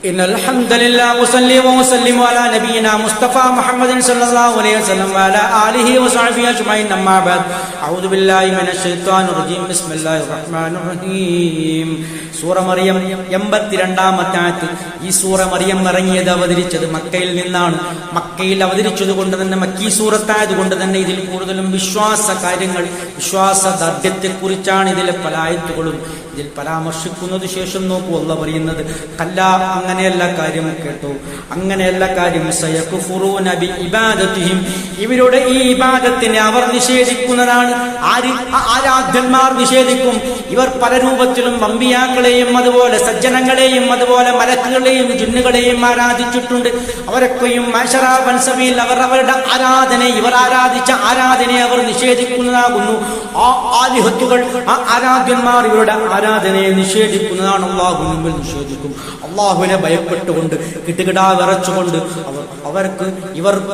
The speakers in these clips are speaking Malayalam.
إن الحمد لله وصلي وسلم على نبينا مصطفى محمد صلى الله عليه وسلم وعلى آله وصحبه أجمعين أما بعد أعوذ بالله من الشيطان الرجيم بسم الله الرحمن الرحيم സൂറ മറിയം 82-ാമത്തെ ആയത്ത്. ഈ സൂറ മറിയം ഇറങ്ങിയത് അവതരിച്ചത് മക്കയിൽ നിന്നാണ്. മക്കയിൽ അവതരിച്ചത് കൊണ്ട് തന്നെ മക്കീ സൂറത്തായത് കൊണ്ട് തന്നെ ഇതിൽ കൂടുതലും വിശ്വാസ കാര്യങ്ങൾ, വിശ്വാസ ദാർഢ്യത്തെ കുറിച്ചാണ് ഇതിലെ പല ആയത്തുകളും ഇതിൽ പരാമർശിക്കുന്നത്. ശേഷം നോക്കൂ അല്ലാഹ് പറയുന്നത്, കല്ല, അങ്ങനെയല്ല കാര്യം കേട്ടോ, അങ്ങനെയല്ല കാര്യം. സയകുഫുറൂന ബിഇബാദതിഹിം, ഇവരുടെ ഈ ഇബാദത്തിനെ അവർ നിഷേധിക്കുന്നതാണ്. ആരാധ്യന്മാർ നിഷേധിക്കും. ഇവർ പല രൂപത്തിലും അമ്പിയാക്കളെയും അതുപോലെ സജ്ജനങ്ങളെയും അതുപോലെ മലക്കുകളെയും ജിന്നുകളെയും ആരാധിച്ചിട്ടുണ്ട്. അവരൊക്കെയും മഅ്ശറ വൻസബീൽ, അവർ അവരുടെ ആരാധന, ഇവർ ആരാധിച്ച ആരാധനയെ അവർ നിഷേധിക്കുന്നതാകുന്നു. ആ ആലിഹത്തുകൾ, ആ ആരാധ്യന്മാർ ഇവരുടെ ആരാധനയെ നിഷേധിക്കുന്നതാണ്. അള്ളാഹു മുമ്പിൽ നിഷേധിക്കും. അള്ളാഹുവിനെ ഭയപ്പെട്ടുകൊണ്ട് കിട്ടുകിടാ വിറച്ചുകൊണ്ട്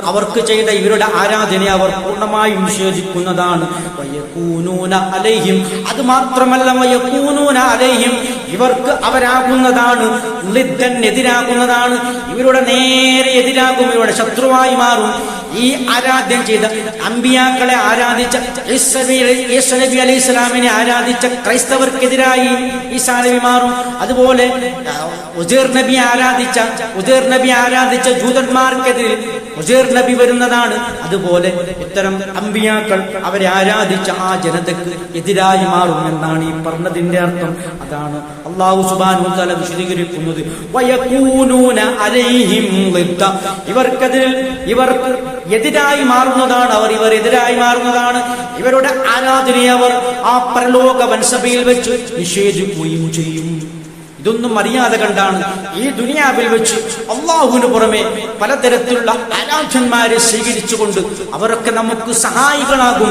അവർക്ക് ചെയ്ത ഇവരുടെ ആരാധനയെ അവർ പൂർണ്ണമായും നിഷേധിക്കുന്നതാണ്. അത് മാത്രമല്ല, ഇവർക്ക് അവരാകുന്നതാണ്, എതിരാകുന്നതാണ്, ഇവരുടെ നേരെ എതിരാകും, ഇവരുടെ ശത്രുവായി മാറും. ഈ ആരാധ്യം ചെയ്ത അമ്പിയാക്കളെ ആരാധിച്ച ഈസാ നബി അലൈഹി സ്വലാമിനെ ആരാധിച്ച ക്രൈസ്തവർക്കെതിരായി ഈസാ നബി മാറും. അതുപോലെ ഉസൈർ നബി ആരാധിച്ച ജൂതന്മാർക്കെതിരെ ഉസൈർ നബി വരുന്നതാണ്. അതുപോലെ ഇത്തരം അമ്പിയാക്കൾ അവരെ ആരാധിച്ച ആ ജനതയ്ക്ക് എതിരായി മാറും എന്നാണ് ഈ പറഞ്ഞതിന്റെ അർത്ഥം. അതാണ് അല്ലാഹു സുബ്ഹാനഹു വ തആല വിശദീകരിക്കുന്നത്. വയകൂനൂന അലൈഹിം ളിദ്ദ, ഇവർക്ക് എതിരായി മാറുന്നതാണ്. ഇവർ എതിരായി മാറുന്നതാണ്. ഇവരുടെ ആരാധനയെ അവർ ആ പരലോക വൻസഭയിൽ വെച്ച് നിഷേധിക്കുകയും ചെയ്യും. ഇതൊന്നും അറിയാതെ കണ്ടാണ് ഈ ദുനിയാവിൽ വെച്ച് അള്ളാഹുവിന് പുറമെ പലതരത്തിലുള്ള ആരാധ്യന്മാരെ സ്വീകരിച്ചുകൊണ്ട് അവരൊക്കെ നമുക്ക് സഹായികളാകും,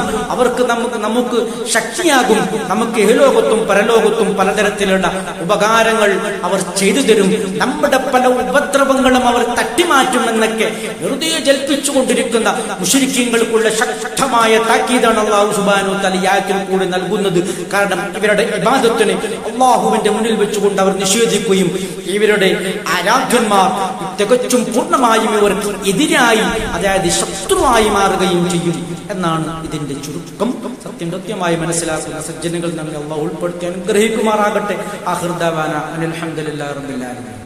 നമുക്ക് ശക്തിയാകും, നമുക്ക് ഇഹലോകത്തും പരലോകത്തും പലതരത്തിലുള്ള ഉപകാരങ്ങൾ അവർ ചെയ്തു തരും, നമ്മുടെ പല ഉപദ്രവങ്ങളും അവർ തട്ടിമാറ്റുമെന്നൊക്കെ വെറുതെ ജൽപ്പിച്ചുകൊണ്ടിരിക്കുന്ന മുശ്രിക്കീങ്ങൾക്കുള്ള ശക്തമായ താക്കീതാണ് അല്ലാഹു സുബ്ഹാനഹു വ തആല ഈ ആയത്തിൽ കൂടി നൽകുന്നത്. കാരണം ഇവരുടെ ഇബാദത്തിനെ അള്ളാഹുവിന്റെ മുന്നിൽ വെച്ചുകൊണ്ട് അവർ നിഷേധിക്കുകയും ഇവരുടെ ആരാധ്യന്മാർ തികച്ചും പൂർണ്ണമായും ഇവർക്ക് എതിരായി, അതായത് ശത്രുവായി മാറുകയും ചെയ്യും എന്നാണ് ഇതിന്റെ ചുരുക്കം. സത്യം കൃത്യമായി മനസ്സിലാക്കുന്ന സജ്ജനങ്ങൾ നമ്മെ അല്ലാഹു ഉൾപ്പെടുത്തി അനുഗ്രഹിക്കുമാറാകട്ടെ. ആഖിർ ദഅവാന അൽഹംദുലില്ലാഹി റബ്ബിൽ ആലമീൻ.